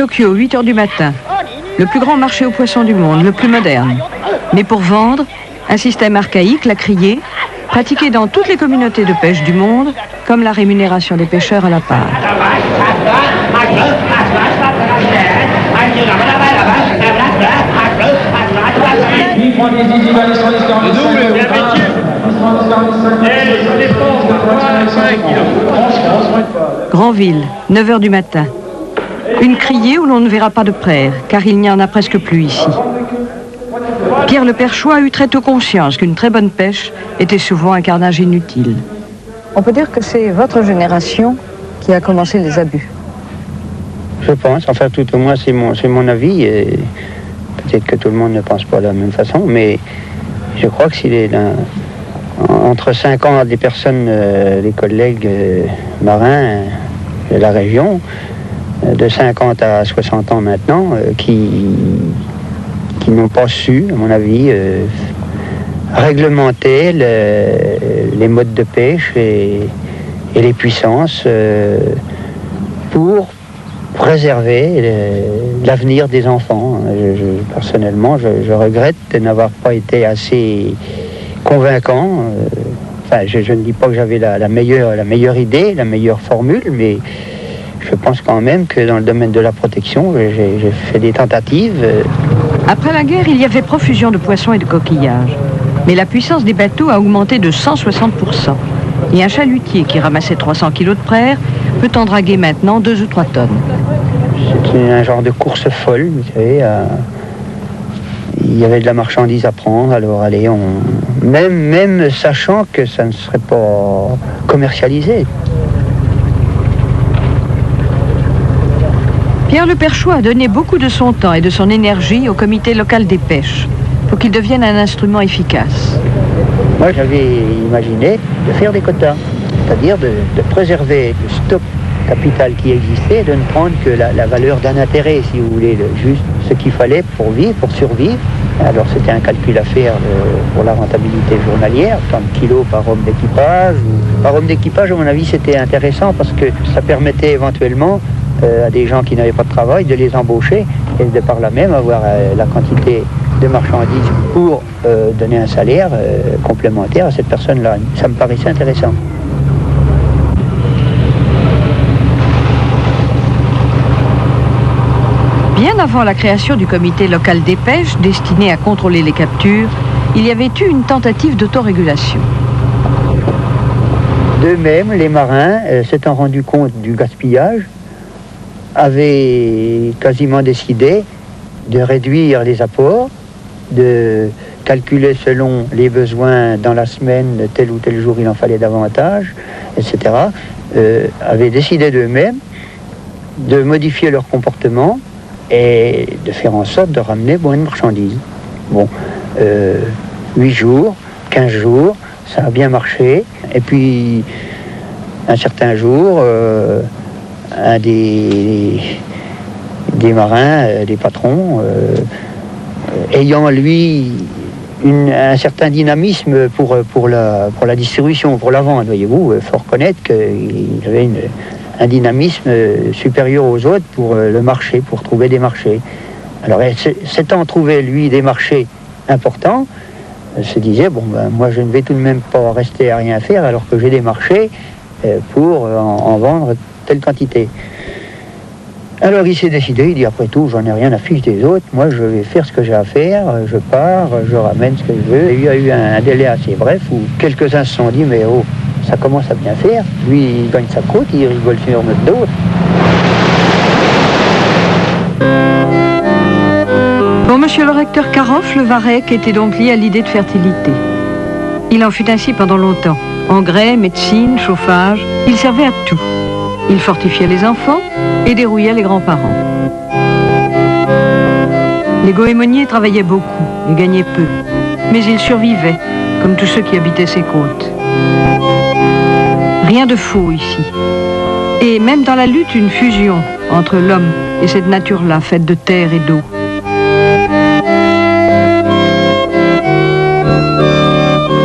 Tokyo, 8 heures du matin. Le plus grand marché aux poissons du monde, le plus moderne. Mais pour vendre, un système archaïque, la criée, pratiqué dans toutes les communautés de pêche du monde, comme la rémunération des pêcheurs à la part. Granville, 9 heures du matin. Une criée où l'on ne verra pas de praire, car il n'y en a presque plus ici. Pierre le Perchois eut très tôt conscience qu'une très bonne pêche était souvent un carnage inutile. On peut dire que c'est votre génération qui a commencé les abus. Je pense, enfin tout au moins c'est mon avis. Et peut-être que tout le monde ne pense pas de la même façon, mais je crois que s'il est entre 50 des personnes, les collègues marins de la région, de 50 à 60 ans maintenant, qui n'ont pas su, à mon avis, réglementer les modes de pêche et les puissances pour préserver l'avenir des enfants. Personnellement, je regrette de n'avoir pas été assez convaincant. Enfin, je ne dis pas que j'avais la meilleure idée, la meilleure formule, mais je pense quand même que dans le domaine de la protection, j'ai fait des tentatives. Après la guerre, il y avait profusion de poissons et de coquillages. Mais la puissance des bateaux a augmenté de 160%. Et un chalutier qui ramassait 300 kilos de praire peut en draguer maintenant 2 ou 3 tonnes. C'est un genre de course folle, vous savez. Il y avait de la marchandise à prendre, alors allez, même sachant que ça ne serait pas commercialisé. Pierre le Perchois a donné beaucoup de son temps et de son énergie au comité local des pêches pour qu'il devienne un instrument efficace. Moi, j'avais imaginé de faire des quotas, c'est-à-dire de préserver le stock capital qui existait et de ne prendre que la valeur d'un intérêt, si vous voulez, juste ce qu'il fallait pour vivre, pour survivre. Alors c'était un calcul à faire pour la rentabilité journalière, tant de kilos par homme d'équipage. Par homme d'équipage, à mon avis, c'était intéressant parce que ça permettait éventuellement à des gens qui n'avaient pas de travail de les embaucher et de par là même avoir la quantité de marchandises pour donner un salaire complémentaire à cette personne-là. Ça me paraissait intéressant. Bien avant la création du comité local des pêches, destiné à contrôler les captures, il y avait eu une tentative d'autorégulation. D'eux-mêmes, les marins, s'étant rendus compte du gaspillage, avaient quasiment décidé de réduire les apports, de calculer selon les besoins dans la semaine, de tel ou tel jour il en fallait davantage, etc. Avaient décidé d'eux-mêmes de modifier leur comportement et de faire en sorte de ramener moins de marchandises. Bon, 8 jours, 15 jours, ça a bien marché. Et puis, un certain jour, un des marins, des patrons, ayant lui un certain dynamisme pour la distribution, pour la vente, voyez-vous, il faut reconnaître qu'il avait un dynamisme supérieur aux autres pour le marché, pour trouver des marchés. Alors, s'étant trouvé, lui, des marchés importants, se disait, bon, ben, moi, je ne vais tout de même pas rester à rien faire alors que j'ai des marchés pour en vendre telle quantité. Alors, il s'est décidé, il dit, après tout, j'en ai rien à fiche des autres, moi, je vais faire ce que j'ai à faire, je pars, je ramène ce que je veux. Et il y a eu un délai assez bref où quelques-uns se sont dit, mais oh, ça commence à bien faire. Lui, il gagne sa croûte, il rigole sur notre dos. Pour monsieur le recteur Caroff, le varech était donc lié à l'idée de fertilité. Il en fut ainsi pendant longtemps. Engrais, médecine, chauffage, il servait à tout. Il fortifiait les enfants et dérouillait les grands-parents. Les goémoniers travaillaient beaucoup et gagnaient peu, mais ils survivaient, comme tous ceux qui habitaient ces côtes. Rien de faux ici. Et même dans la lutte, une fusion entre l'homme et cette nature-là, faite de terre et d'eau.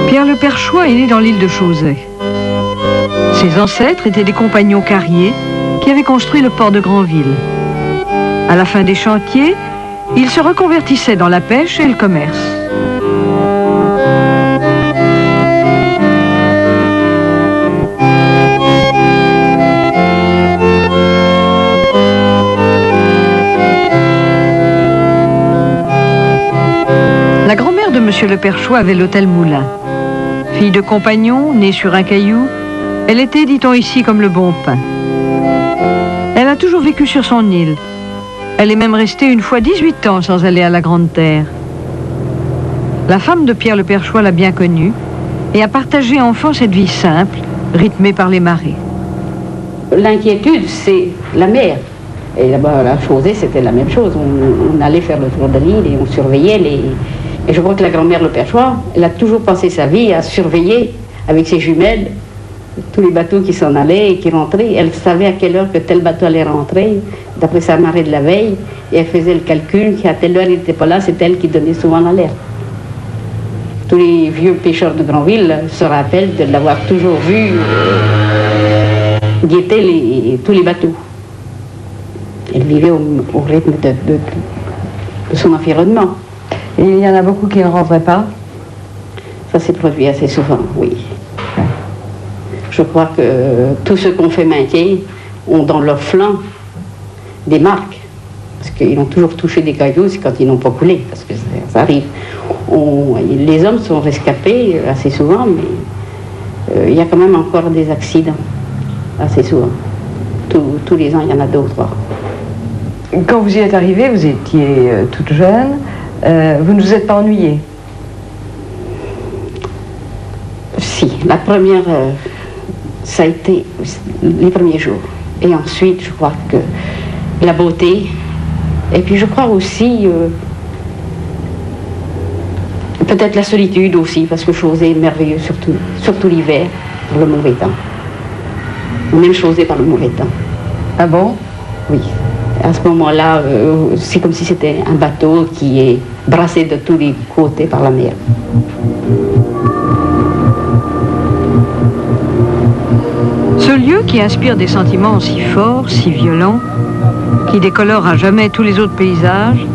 Pierre le Perchois est né dans l'île de Chauzet. Ses ancêtres étaient des compagnons carriers qui avaient construit le port de Granville. À la fin des chantiers, il se reconvertissait dans la pêche et le commerce. La grand-mère de Monsieur le Perchois avait l'hôtel Moulin. Fille de compagnon, née sur un caillou, elle était, dit-on ici, comme le bon pain. Elle a toujours vécu sur son île. Elle est même restée une fois 18 ans sans aller à la Grande Terre. La femme de Pierre le Perchois l'a bien connue et a partagé enfant cette vie simple, rythmée par les marées. L'inquiétude, c'est la mer. Et là-bas, la Chausée, c'était la même chose. On allait faire le tour de l'île et on surveillait les... Et je crois que la grand-mère Le Perchois, elle a toujours passé sa vie à surveiller avec ses jumelles tous les bateaux qui s'en allaient et qui rentraient. Elle savait à quelle heure que tel bateau allait rentrer, d'après sa marée de la veille, et elle faisait le calcul qu'à telle heure il n'était pas là, c'est elle qui donnait souvent l'alerte. Tous les vieux pêcheurs de Granville se rappellent de l'avoir toujours vu guetter tous les bateaux. Elle vivait au rythme de son environnement. Et il y en a beaucoup qui ne rentraient pas? Ça s'est produit assez souvent, oui. Je crois que tous ceux qu'on fait maintien ont dans leur flanc des marques. Parce qu'ils ont toujours touché des cailloux, c'est quand ils n'ont pas coulé, parce que ça arrive. Les hommes sont rescapés assez souvent, mais il y a quand même encore des accidents, assez souvent. Tous les ans, il y en a 2 ou 3. Quand vous y êtes arrivée, vous étiez toute jeune. Vous ne vous êtes pas ennuyée? Si, la première, ça a été les premiers jours. Et ensuite, je crois que la beauté. Et puis je crois aussi, peut-être la solitude aussi, parce que Chausée est merveilleux, surtout l'hiver, pour le mauvais temps. Même Chausée par le mauvais temps. Ah bon? Oui. À ce moment-là, c'est comme si c'était un bateau qui est brassé de tous les côtés par la mer. Ce lieu qui inspire des sentiments si forts, si violents, qui décolore à jamais tous les autres paysages,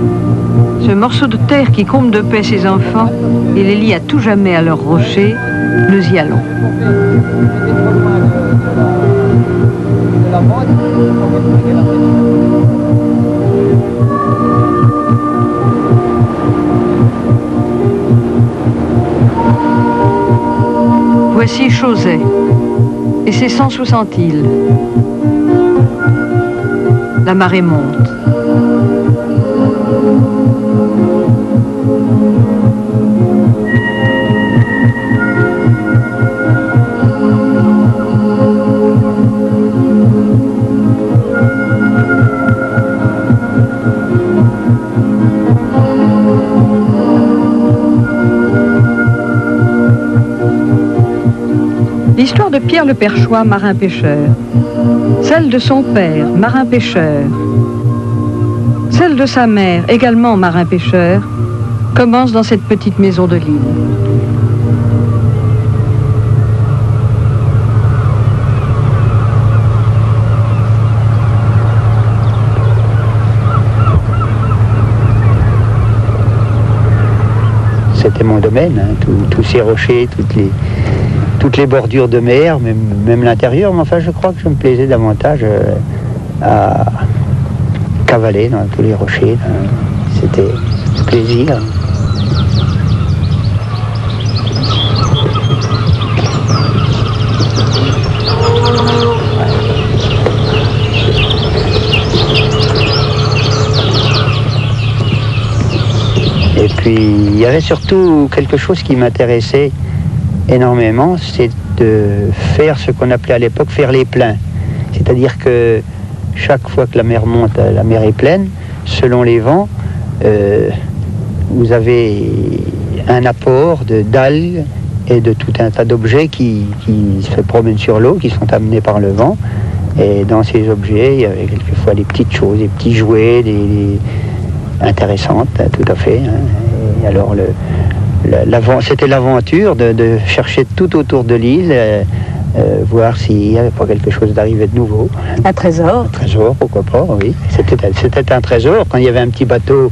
ce morceau de terre qui comble de paix ses enfants et les lie à tout jamais à leurs rochers, nous y allons. Voici Chausée et ses 160 îles. La marée monte. L'histoire de Pierre le Perchois, marin-pêcheur. Celle de son père, marin-pêcheur. Celle de sa mère, également marin-pêcheur, commence dans cette petite maison de l'île. C'était mon domaine, hein, tous ces rochers, toutes les bordures de mer, même l'intérieur, mais enfin je crois que je me plaisais davantage à cavaler dans tous les rochers. C'était plaisir. Et puis il y avait surtout quelque chose qui m'intéressait énormément, c'est de faire ce qu'on appelait à l'époque faire les pleins. C'est-à-dire que chaque fois que la mer monte, la mer est pleine, selon les vents, vous avez un apport d'algues et de tout un tas d'objets qui se promènent sur l'eau, qui sont amenés par le vent. Et dans ces objets, il y avait quelquefois des petites choses, des petits jouets, intéressantes, tout à fait. Hein. Et alors, c'était l'aventure de chercher tout autour de l'île voir s'il n'y avait pas quelque chose d'arrivé de nouveau. Un trésor. Un trésor, pourquoi pas, oui. C'était un trésor. Quand il y avait un petit bateau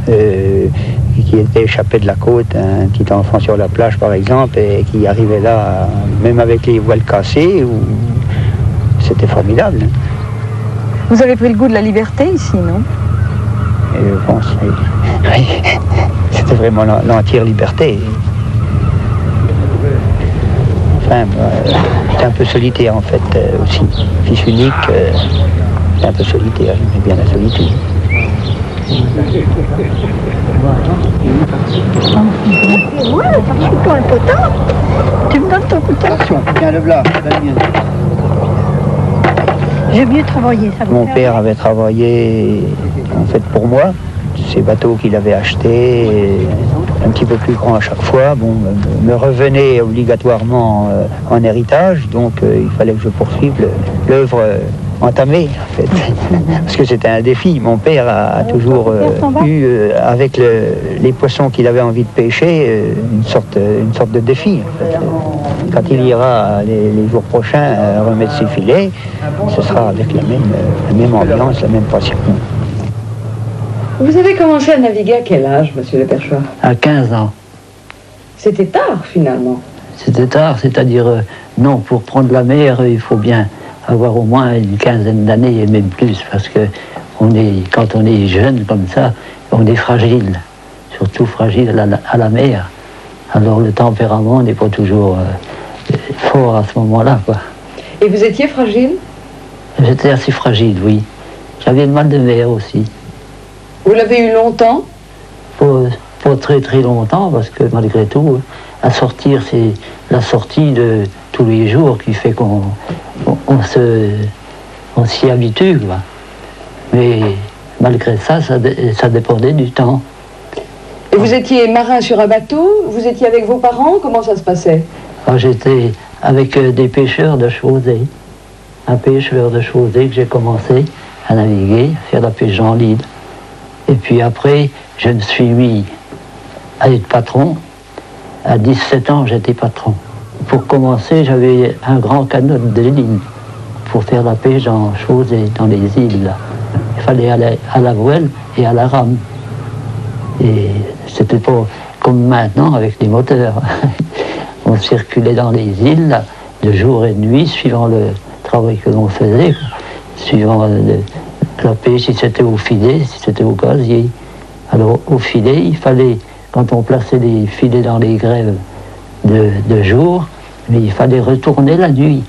qui était échappé de la côte, un petit enfant sur la plage par exemple, et qui arrivait là, même avec les voiles cassées, c'était formidable. Hein. Vous avez pris le goût de la liberté ici, non? Et je pense, oui. C'était vraiment l'entière liberté. Enfin, j'étais un peu solitaire en fait aussi. Fils unique, j'étais un peu solitaire, j'aimais bien la solitude. Moi, toi un potin. Tu me donnes ton potin. Attention, tiens le blas, J'ai mieux travaillé, ça. Mon père avait travaillé en fait pour moi. Ces bateaux qu'il avait achetés, un petit peu plus grands à chaque fois, me revenaient obligatoirement en héritage, donc il fallait que je poursuive l'œuvre entamée, en fait. Parce que c'était un défi. Mon père a toujours eu, avec les poissons qu'il avait envie de pêcher, une sorte de défi. En fait. Quand il ira les jours prochains remettre ses filets, ce sera avec la même ambiance, la même passion. Vous avez commencé à naviguer à quel âge, monsieur Le Perchois? À 15 ans. C'était tard, finalement. C'était tard, c'est-à-dire, non, pour prendre la mer, il faut bien avoir au moins une quinzaine d'années et même plus, parce que quand on est jeune comme ça, on est fragile, surtout fragile à la mer. Alors le tempérament n'est pas toujours fort à ce moment-là, quoi. Et vous étiez fragile? J'étais assez fragile, oui. J'avais le mal de mer aussi. Vous l'avez eu longtemps? Pas très très longtemps, parce que malgré tout, à sortir, c'est la sortie de tous les jours qui fait qu'on s'y habitue, quoi. Mais malgré ça, ça dépendait du temps. Et vous étiez marin sur un bateau? Vous étiez avec vos parents? Comment ça se passait? J'étais avec des pêcheurs de Chausée. Un pêcheur de Chausée que j'ai commencé à naviguer, faire la pêche en lead. Et puis après, je me suis mis à être patron. À 17 ans, j'étais patron. Pour commencer, j'avais un grand canot de ligne pour faire la pêche en Chausée, dans les îles. Là. Il fallait aller à la voile et à la rame. Et c'était pas comme maintenant avec les moteurs. On circulait dans les îles là, de jour et de nuit, suivant le travail que l'on faisait, suivant la pêche, si c'était au filet, si c'était au casier. Alors au filet, il fallait, quand on plaçait les filets dans les grèves de jour, mais il fallait retourner la nuit.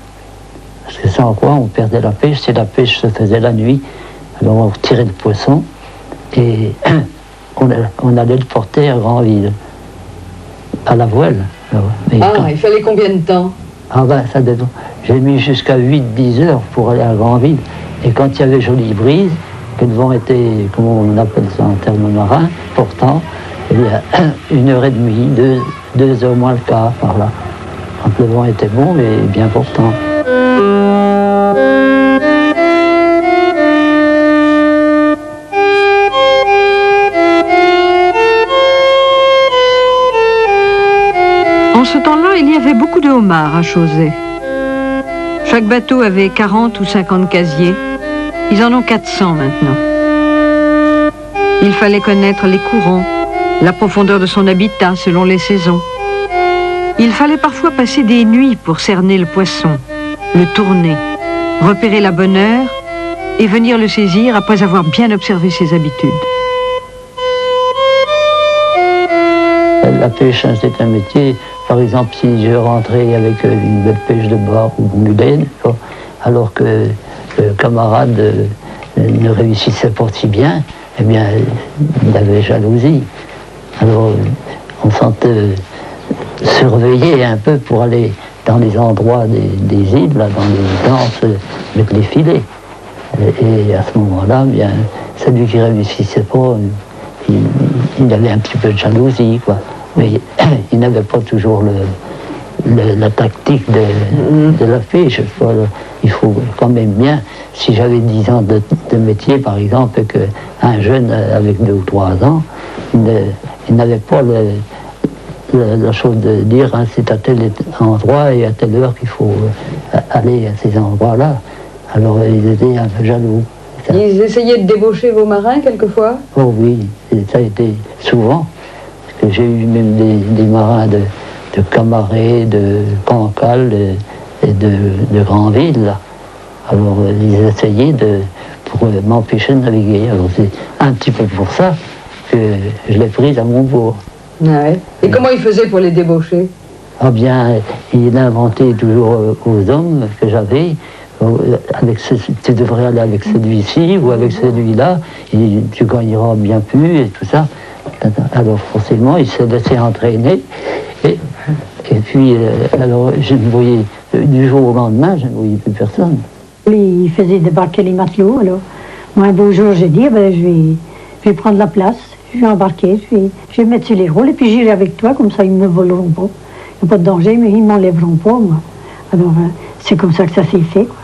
Parce que sans quoi on perdait la pêche, si la pêche se faisait la nuit. Alors on tirait le poisson et on allait le porter à Granville, à la voile. Il fallait combien de temps? Ça dépend. J'ai mis jusqu'à 8-10 heures pour aller à Granville. Et quand il y avait jolie brise, que le vent était, comment on appelle ça en termes marins, portant, il y a 1h30, 2 heures moins le quart par là. Quand le vent était bon, mais bien portant. En ce temps-là, il y avait beaucoup de homards à Chausée. Chaque bateau avait 40 ou 50 casiers. Ils en ont 400 maintenant. Il fallait connaître les courants, la profondeur de son habitat selon les saisons. Il fallait parfois passer des nuits pour cerner le poisson, le tourner, repérer la bonne heure et venir le saisir après avoir bien observé ses habitudes. La pêche, c'est un métier. Par exemple, si je rentrais avec une belle pêche de bar ou de mulène, alors que le camarade ne réussissait pas si bien, eh bien, il avait jalousie. Alors, on sentait surveiller un peu pour aller dans les endroits des îles, là, dans les danses, mettre les filets. Et à ce moment-là, bien, celui qui réussissait pas, il avait un petit peu de jalousie, quoi. Mais il n'avait pas toujours la tactique de la pêche. Il faut quand même bien, si j'avais 10 ans de métier, par exemple, qu'un jeune avec 2 ou 3 ans, il n'avait pas la chose de dire, hein, c'est à tel endroit et à telle heure qu'il faut aller à ces endroits-là. Alors ils étaient un peu jaloux. Ils essayaient de débaucher vos marins quelquefois? Oh oui, et ça a été souvent. Parce que j'ai eu même des marins de Camaret, de Cancale et de Granville. Là. Alors ils essayaient pour m'empêcher de naviguer. Alors c'est un petit peu pour ça que je l'ai prise à Montbourg. Ah ouais. Et comment ils faisaient pour les débaucher? Ah bien, il inventait toujours aux hommes que j'avais, tu devrais aller avec celui-ci ou avec celui-là, et tu gagneras bien plus et tout ça. Alors forcément, il s'est laissé entraîner. Et puis, alors, je ne voyais, du jour au lendemain, je ne voyais plus personne. Il faisait débarquer les matelots, alors moi un beau jour j'ai dit, je vais prendre la place, je vais embarquer, je vais mettre sur les rôles et puis j'irai avec toi, comme ça ils ne me voleront pas. Il n'y a pas de danger, mais ils ne m'enlèveront pas, moi. Alors c'est comme ça que ça s'est fait, quoi.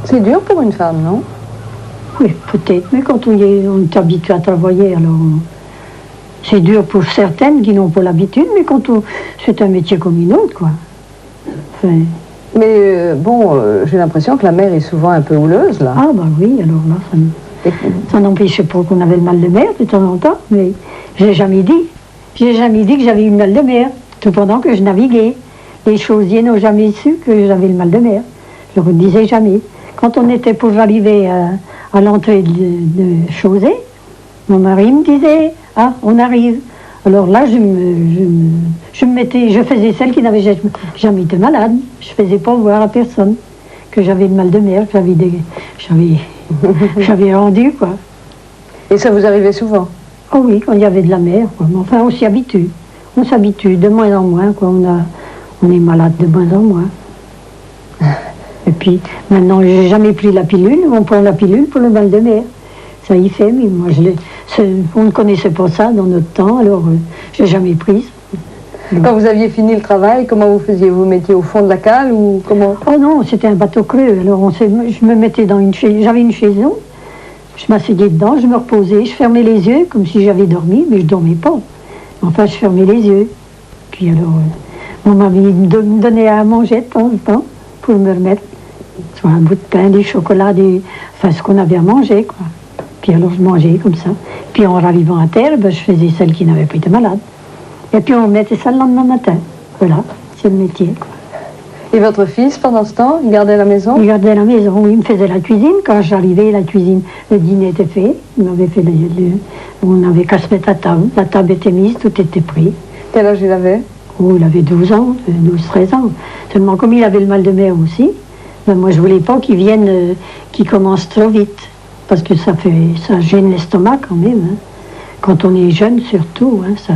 C'est dur pour une femme, non? Oui, peut-être, mais quand on est habitué à travailler, alors c'est dur pour certaines qui n'ont pas l'habitude, mais c'est un métier comme une autre, quoi. Enfin, Mais j'ai l'impression que la mer est souvent un peu houleuse, là. ah bah oui, alors là, ça n'empêchait pas qu'on avait le mal de mer de temps en temps, mais je l'ai jamais dit. J'ai jamais dit que j'avais eu le mal de mer, tout pendant que je naviguais. Les chausiers n'ont jamais su que j'avais le mal de mer. Je ne le disais jamais. Quand on était pour arriver à l'entrée de Chausey, mon mari me disait « Ah, on arrive ». Alors là, je faisais celle qui n'avait jamais été malade. Je ne faisais pas voir à personne que j'avais le mal de mer, que j'avais rendu, quoi. Et ça vous arrivait souvent? Oh oui, quand il y avait de la mer, quoi. Mais enfin, on s'y habitue. On s'habitue de moins en moins, quoi. On est malade de moins en moins. Et puis, maintenant, je n'ai jamais pris la pilule. On prend la pilule pour le mal de mer. Ça y fait, mais moi, on ne connaissait pas ça dans notre temps, alors je n'ai jamais prise. Quand vous aviez fini le travail, comment vous faisiez? Vous mettiez au fond de la cale ou comment? Oh non, c'était un bateau creux. Alors, je me mettais dans une chaise. J'avais une chaise, je m'asseyais dedans, je me reposais, je fermais les yeux comme si j'avais dormi, mais je ne dormais pas. Enfin, je fermais les yeux. Puis alors, mon mari me donnait à manger de temps en temps pour me remettre soit un bout de pain, du chocolat, enfin ce qu'on avait à manger, quoi. Puis alors je mangeais comme ça. Puis en arrivant à terre, je faisais celle qui n'avait pas été malade. Et puis on mettait ça le lendemain matin. Voilà, c'est le métier, quoi. Et votre fils, pendant ce temps, il gardait la maison? Il gardait la maison, oui, il me faisait la cuisine. Quand j'arrivais, la cuisine, le dîner était fait. Il m'avait fait on n'avait qu'à se mettre à table. La table était mise, tout était pris. Quel âge il avait? Oh, il avait 12 ans, 12-13 ans. Seulement, comme il avait le mal de mer aussi, ben moi, je voulais pas qu'il vienne, qu'il commence trop vite. Parce que ça gêne l'estomac quand même. Hein. Quand on est jeune, surtout, hein, ça...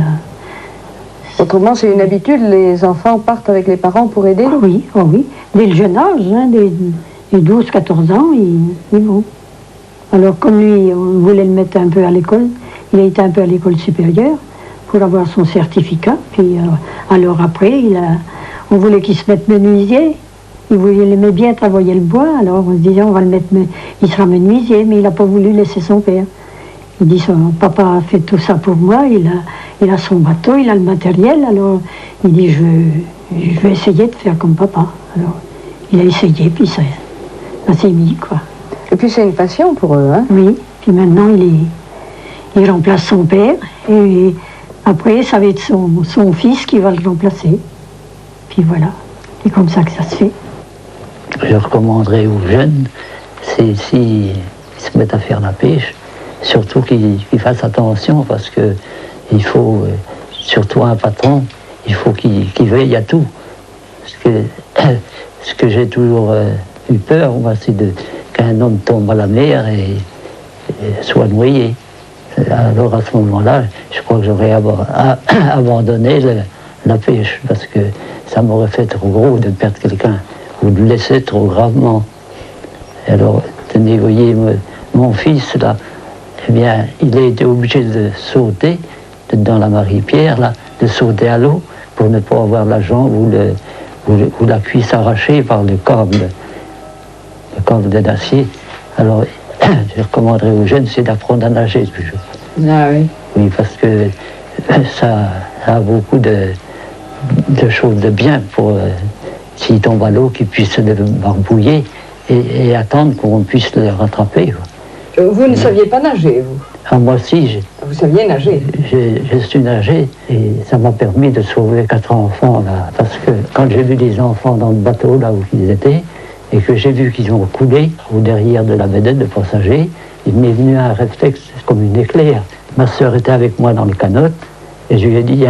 Autrement, c'est une habitude, les enfants partent avec les parents pour aider? Ah oui, oh oui. Dès le jeune âge, hein, des 12-14 ans, ils vont. Alors, comme lui, on voulait le mettre un peu à l'école, il a été un peu à l'école supérieure pour avoir son certificat. Puis, alors après, on voulait qu'il se mette menuisier. Il aimait bien travailler le bois, alors on se disait, on va le mettre, il sera menuisier, mais il n'a pas voulu laisser son père. Il dit, son papa a fait tout ça pour moi, il a son bateau, il a le matériel, alors il dit, je vais essayer de faire comme papa. Alors, il a essayé, puis ça s'est mis, quoi. Et puis c'est une passion pour eux, hein? Oui, puis maintenant il remplace son père, et après ça va être son fils qui va le remplacer. Puis voilà, c'est comme ça que ça se fait. Je recommanderais aux jeunes, c'est s'ils se mettent à faire la pêche, surtout qu'ils fassent attention parce que il faut, surtout un patron, il faut qu'il veille à tout. Ce que j'ai toujours eu peur, moi, c'est qu'un homme tombe à la mer et soit noyé. Alors à ce moment-là, je crois que j'aurais abandonné la pêche parce que ça m'aurait fait trop gros de perdre quelqu'un ou de le laisser trop gravement. Alors, tenez, vous voyez, mon fils, là, eh bien, il a été obligé de sauter dans la Marie-Pierre, là, de sauter à l'eau pour ne pas avoir la jambe ou la cuisse arrachée par le câble d'acier. Alors, je recommanderais aux jeunes, c'est d'apprendre à nager toujours. Ah oui. Oui, parce que ça a beaucoup de choses de bien pour s'ils tombent à l'eau, qu'ils puissent se barbouiller et attendre qu'on puisse les rattraper. Vous ne saviez pas nager, vous? Ah, moi aussi, Vous saviez nager? je suis nagé et ça m'a permis de sauver 4 enfants là. Parce que quand j'ai vu les enfants dans le bateau là où ils étaient et que j'ai vu qu'ils ont coulé au derrière de la vedette de passagers, il m'est venu un réflexe comme une éclair. Ma sœur était avec moi dans le canot et je lui ai dit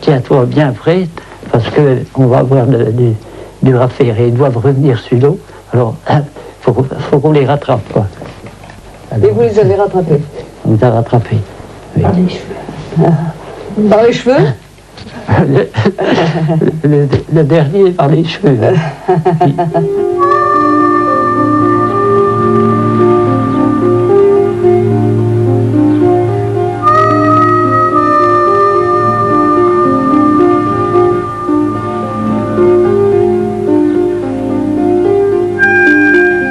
tiens-toi bien prête parce qu'on va avoir du affaire et ils doivent revenir sur l'eau. Alors, faut qu'on les rattrape, quoi. Alors, Et vous les avez rattrapés? on les a rattrapés. Oui. Par les cheveux. Par les cheveux? Le dernier par les cheveux.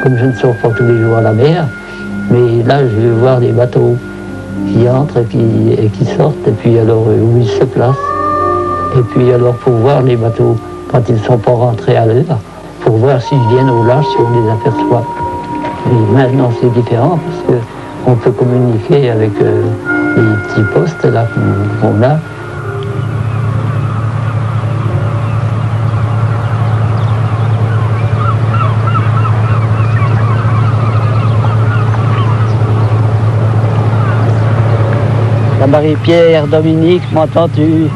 Comme je ne sors pas tous les jours à la mer, mais là je vais voir des bateaux qui entrent et qui sortent, et puis alors où ils se placent. Et puis alors pour voir les bateaux quand ils ne sont pas rentrés à l'heure, pour voir s'ils viennent au large, si on les aperçoit. Et maintenant c'est différent parce qu'on peut communiquer avec les petits postes là qu'on a. La Marie-Pierre, Dominique, m'entends-tu?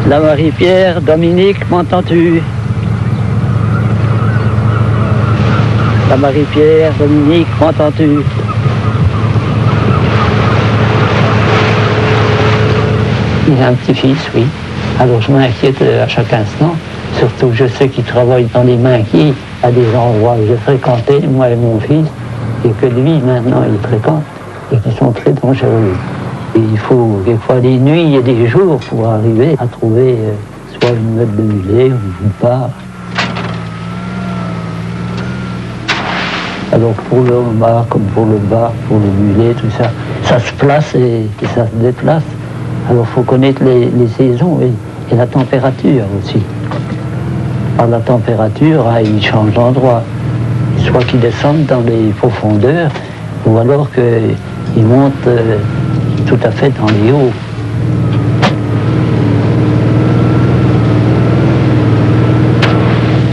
La Marie-Pierre, Dominique, m'entends-tu? La Marie-Pierre, Dominique, m'entends-tu? Il a un petit-fils, oui. Alors je m'inquiète à chaque instant. Surtout je sais qu'il travaille dans les Minquiers, à des endroits où j'ai fréquenté, moi et mon fils. Et que lui, maintenant, il fréquente, et qui sont très dangereux. Et il faut, quelquefois, des nuits et des jours pour arriver à trouver soit une meute de mulet ou une part. Alors, pour le homard, comme pour le bar, pour le mulet, tout ça, ça se place et ça se déplace. Alors, il faut connaître les saisons et la température aussi. Par la température, il change d'endroit. Soit qu'ils descendent dans les profondeurs, ou alors qu'ils montent tout à fait dans les hauts.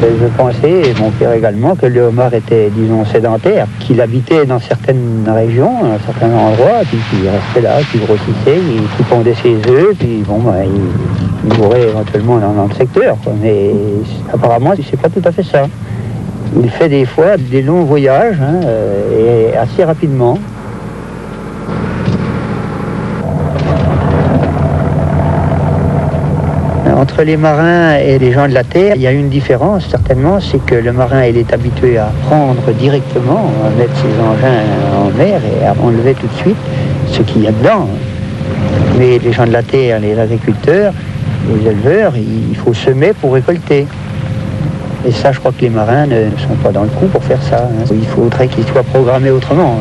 Je pensais, et mon père également, que le homard était, disons, sédentaire, qu'il habitait dans certaines régions, à certains endroits, puis qu'il restait là, qu'il grossissait, qu'il pondait ses œufs, puis bon, il mourait éventuellement dans le secteur, quoi. Mais apparemment, c'est pas tout à fait ça. Il fait des fois des longs voyages, et assez rapidement. Entre les marins et les gens de la terre, il y a une différence certainement, c'est que le marin il est habitué à prendre directement, à mettre ses engins en mer et à enlever tout de suite ce qu'il y a dedans. Mais les gens de la terre, les agriculteurs, les éleveurs, il faut semer pour récolter. Et ça, je crois que les marins ne sont pas dans le coup pour faire ça. Il faudrait qu'ils soient programmés autrement.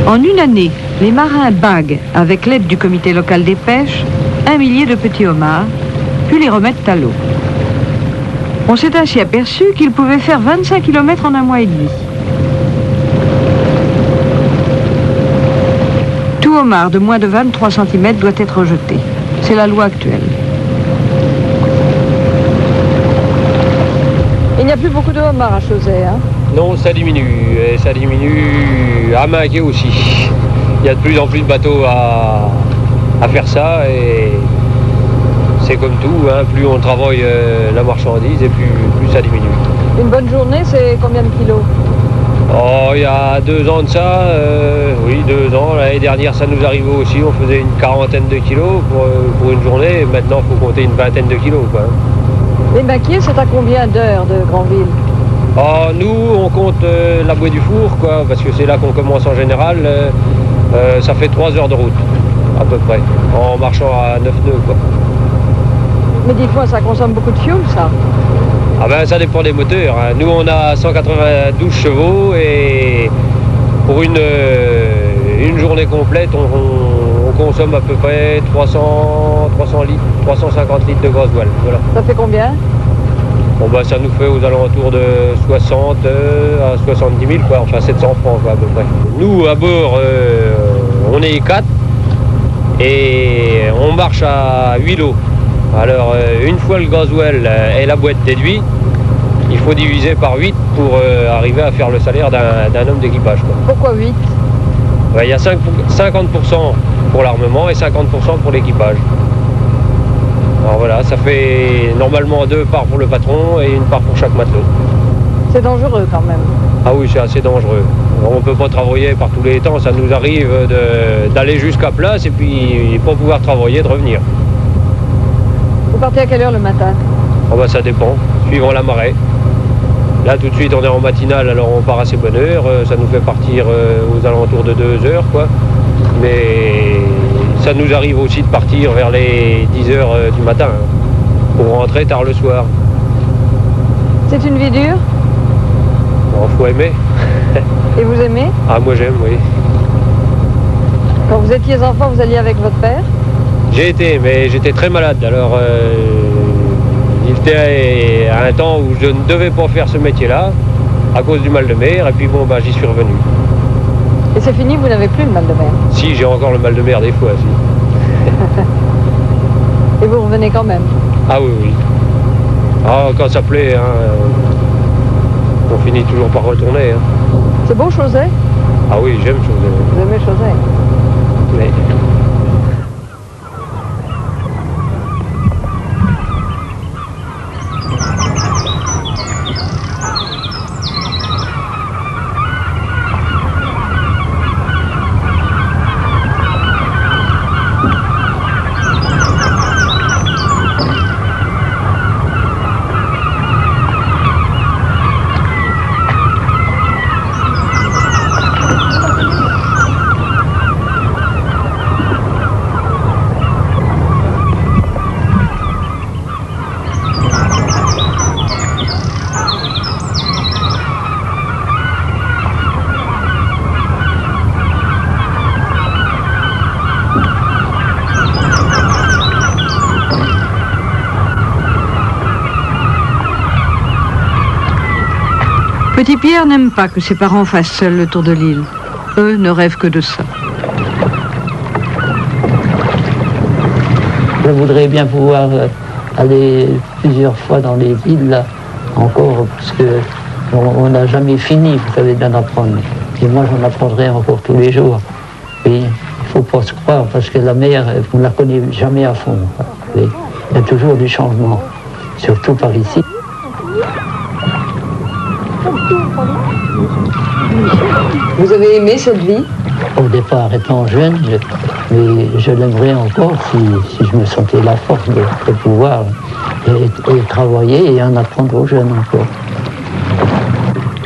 En une année, les marins baguent, avec l'aide du comité local des pêches, 1 millier de petits homards, puis les remettent à l'eau. On s'est ainsi aperçu qu'ils pouvaient faire 25 km en 1 mois et demi. Tout homard de moins de 23 cm doit être jeté. C'est la loi actuelle. Il n'y a plus beaucoup de homards à Chauzet, hein? Non, ça diminue. Et ça diminue à Minquiers aussi. Il y a de plus en plus de bateaux à faire ça. Et c'est comme tout, hein, plus on travaille la marchandise et plus ça diminue. Une bonne journée, c'est combien de kilos? Oh, il y a 2 ans de ça, oui, 2 ans. L'année dernière, ça nous arrivait aussi. On faisait une 40aine de kilos pour une journée. Et maintenant, il faut compter une 20aine de kilos, quoi. Les Minquiers, c'est à combien d'heures de Granville? Oh, nous, on compte la bouée du four, quoi, parce que c'est là qu'on commence en général. Ça fait 3 heures de route, à peu près, en marchant à 9 nœuds, quoi. Mais dites-moi, ça consomme beaucoup de fioul, ça? Ah ben, ça dépend des moteurs, hein. Nous, on a 192 chevaux et pour une journée complète, on consomme à peu près 300 litres, 350 litres de gasoil. Voilà. Ça fait combien? Bon bah ça nous fait aux alentours de 60 à 70 000 quoi, enfin 700 francs quoi, à peu près. Nous à bord on est 4 et on marche à 8 lots. Alors une fois le gasoil et la boîte déduit, il faut diviser par 8 pour arriver à faire le salaire d'un homme d'équipage. Pourquoi 8? Il y a 50% pour l'armement et 50% pour l'équipage. Alors voilà, ça fait normalement 2 parts pour le patron et 1 part pour chaque matelot. C'est dangereux quand même. Ah oui, c'est assez dangereux. On ne peut pas travailler par tous les temps, ça nous arrive d'aller jusqu'à place et puis pas pouvoir travailler, de revenir. Vous partez à quelle heure le matin? Oh bah, ça dépend, suivant la marée. Là tout de suite on est en matinale, alors on part à assez bonne heure, ça nous fait partir aux alentours de 2 heures quoi. Mais ça nous arrive aussi de partir vers les 10 heures du matin, pour rentrer tard le soir. C'est une vie dure? Bon, faut aimer. Et vous aimez? Ah moi j'aime, oui. Quand vous étiez enfant, vous alliez avec votre père? J'ai été, mais j'étais très malade, alors il était à un temps où je ne devais pas faire ce métier-là, à cause du mal de mer, et puis bon, bah, j'y suis revenu. Et c'est fini, vous n'avez plus le mal de mer? Si, j'ai encore le mal de mer des fois, si. Et vous revenez quand même? Ah oui, oui. Ah, quand ça plaît, hein, on finit toujours par retourner. Hein. C'est beau, Chauzet? Ah oui, j'aime Chauzet. Vous aimez Chauzet? Mais... Petit Pierre n'aime pas que ses parents fassent seuls le tour de l'île. Eux ne rêvent que de ça. Je voudrais bien pouvoir aller plusieurs fois dans les îles, là, encore, parce qu'on n'a jamais fini, vous savez, d'en apprendre. Et moi, j'en apprendrai encore tous les jours. Et il ne faut pas se croire, parce que la mer, on ne la connaît jamais à fond. Et il y a toujours du changement, surtout par ici. Vous avez aimé cette vie? Au départ, étant jeune, mais je l'aimerais encore si je me sentais la force de pouvoir et travailler et en apprendre aux jeunes encore.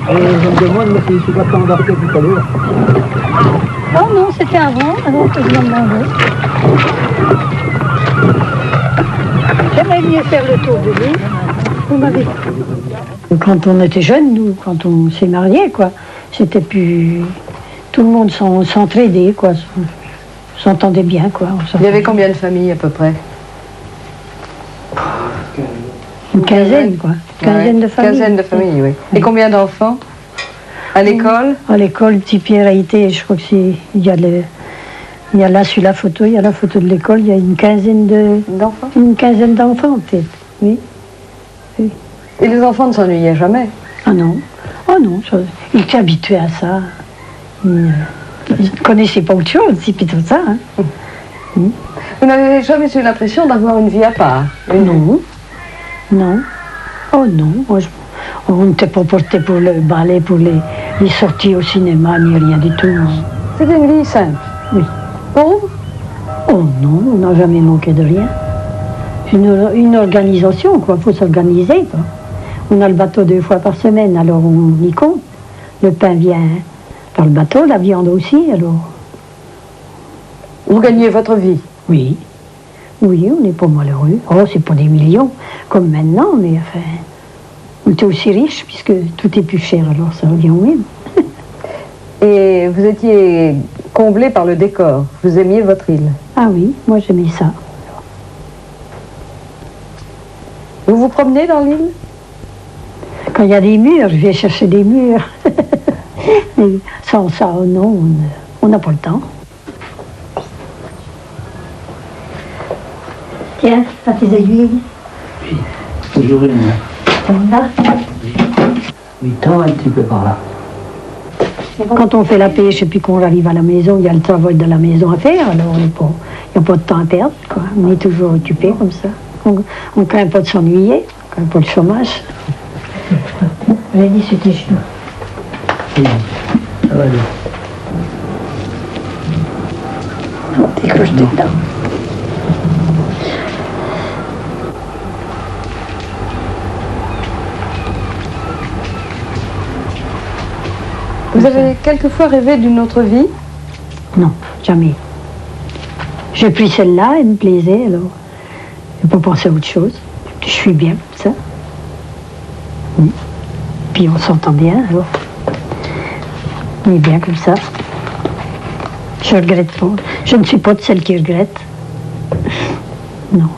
Je me demande si je ne suis pas embarqué tout à l'heure. Oh non, c'était avant que je m'en J'aimerais mieux faire le tour de l'île. Vous m'avez... Quand on était jeunes, nous, quand on s'est mariés, quoi, c'était plus... Tout le monde s'entraidait, quoi, s'entendait bien, quoi. Il y avait combien de familles à peu près? Une quinzaine, quoi. Quinzaine de familles. Quinzaine de familles, oui. Et combien d'enfants? À l'école? À l'école, petit Pierre a été, je crois que c'est... Il y a là sur la photo, il y a la photo de l'école, il y a une quinzaine d'enfants. Une quinzaine d'enfants, peut-être, oui. Oui. Et les enfants ne s'ennuyaient jamais? Ah non, oh non, ils étaient habitués à ça. Ils ne connaissaient pas autre chose, c'est plutôt ça. Hein. Vous n'avez jamais eu l'impression d'avoir une vie à part? Non, non, oh non, on n'était pas porté pour le ballet, pour les sorties au cinéma, ni rien du tout. C'était une vie simple? Oui. Pauvre? Oh non, on n'a jamais manqué de rien. Une organisation, quoi, il faut s'organiser, quoi. On a le bateau 2 fois par semaine, alors on y compte. Le pain vient par le bateau, la viande aussi, alors... Vous gagnez votre vie? Oui. Oui, on n'est pas malheureux. Oh, c'est pas des millions, comme maintenant, mais enfin... On était aussi riches, puisque tout est plus cher, alors ça revient au même. Et vous étiez comblé par le décor. Vous aimiez votre île. Ah oui, moi j'aimais ça. Vous vous promenez dans l'île? Quand il y a des murs, je vais chercher des murs. Mais sans ça, non, on n'a pas le temps. Tiens, à tes aiguilles. Oui, toujours une. Ça va? Oui, tends un petit peu par là. Quand on fait la pêche et puis qu'on arrive à la maison, il y a le travail de la maison à faire, alors il n'y a pas de temps à perdre, quoi. On est toujours occupé comme ça. On ne craint pas de s'ennuyer, on craint pas le chômage. J'ai dit c'était chiant. Oui, ça va aller. On décroche dedans. Vous avez quelquefois rêvé d'une autre vie? Non, jamais. J'ai pris celle-là, elle me plaisait, alors je n'ai pas pensé à autre chose. Je suis bien comme ça. Puis on s'entend bien, alors. On est bien comme ça. Je regrette pas. Je ne suis pas de celle qui regrette. Non.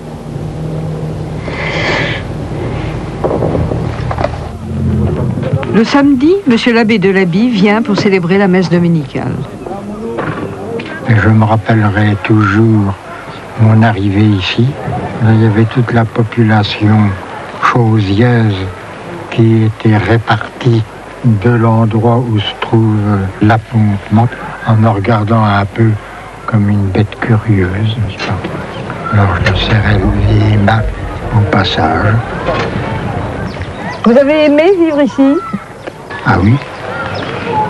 Le samedi, monsieur l'abbé de l'Abbey vient pour célébrer la messe dominicale. Et je me rappellerai toujours mon arrivée ici. Il y avait toute la population chausieuse qui était répartie de l'endroit où se trouve l'appontement en me regardant un peu comme une bête curieuse, n'est-ce pas? Alors je serrais les mains au passage. Vous avez aimé vivre ici? Ah oui,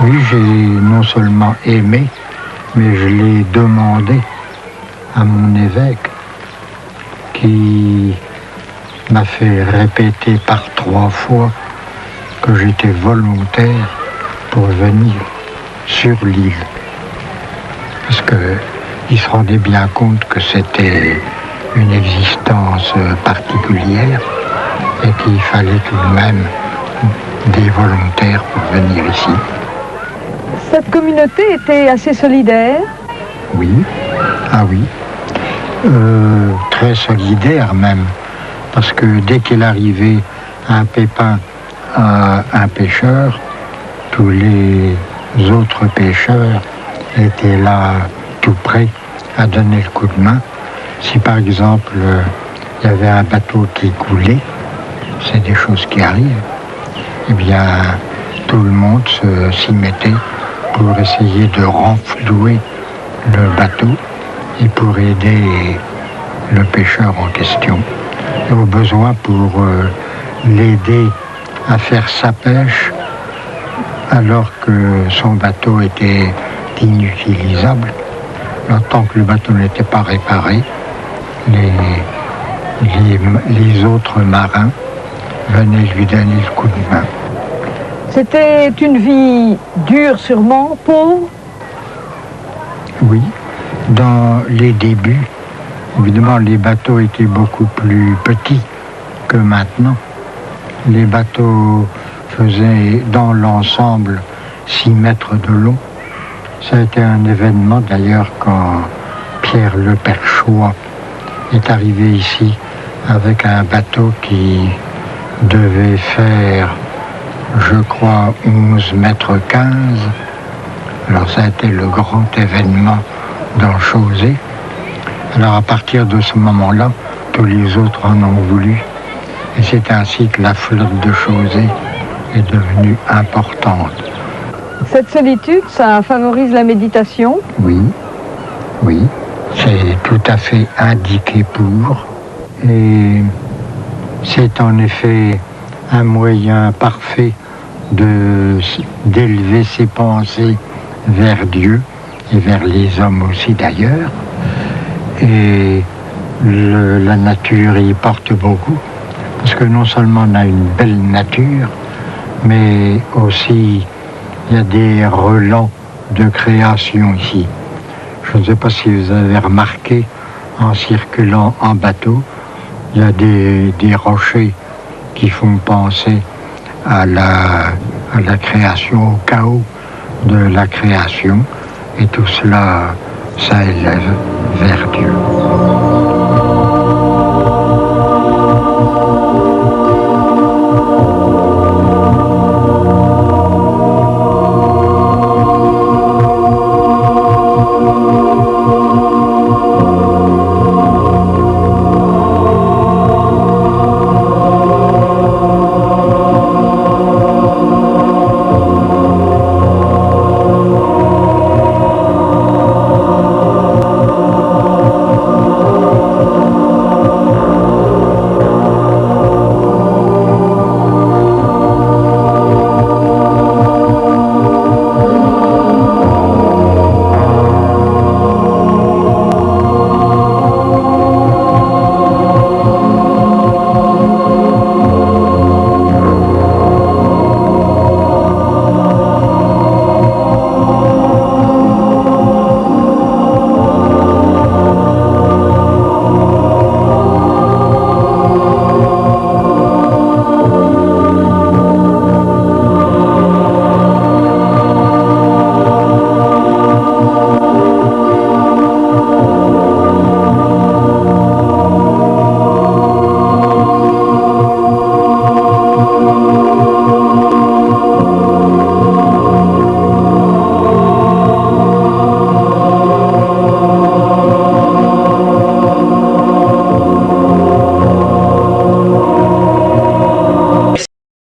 oui, j'ai non seulement aimé, mais je l'ai demandé à mon évêque qui m'a fait répéter par 3 fois que j'étais volontaire pour venir sur l'île. Parce qu'il se rendait bien compte que c'était une existence particulière et qu'il fallait tout de même des volontaires pour venir ici. Cette communauté était assez solidaire? Oui, ah oui, très solidaire même, parce que dès qu'il arrivait un pépin à un pêcheur, tous les autres pêcheurs étaient là tout prêts à donner le coup de main. Si par exemple il y avait un bateau qui coulait, c'est des choses qui arrivent, eh bien tout le monde s'y mettait pour essayer de renflouer le bateau et pour aider le pêcheur en question. Et au besoin pour l'aider à faire sa pêche alors que son bateau était inutilisable. Alors, tant que le bateau n'était pas réparé, les autres marins venaient lui donner le coup de main. C'était une vie dure sûrement, pauvre? Oui, dans les débuts, évidemment les bateaux étaient beaucoup plus petits que maintenant. Les bateaux faisaient dans l'ensemble 6 mètres de long. Ça a été un événement d'ailleurs quand Pierre Le Perchois est arrivé ici avec un bateau qui devait faire, je crois, 11 mètres 15. Alors ça a été le grand événement dans Chausey. Alors à partir de ce moment-là, tous les autres en ont voulu. Et c'est ainsi que la flotte de Chausey est devenue importante. Cette solitude, ça favorise la méditation? Oui, oui, c'est tout à fait indiqué pour. Et c'est en effet un moyen parfait d'élever ses pensées vers Dieu et vers les hommes aussi d'ailleurs. Et la nature y porte beaucoup, parce que non seulement on a une belle nature, mais aussi il y a des relents de création ici. Je ne sais pas si vous avez remarqué, en circulant en bateau, il y a des rochers qui font penser à la création, au chaos de la création. et tout cela, ça élève vers Dieu.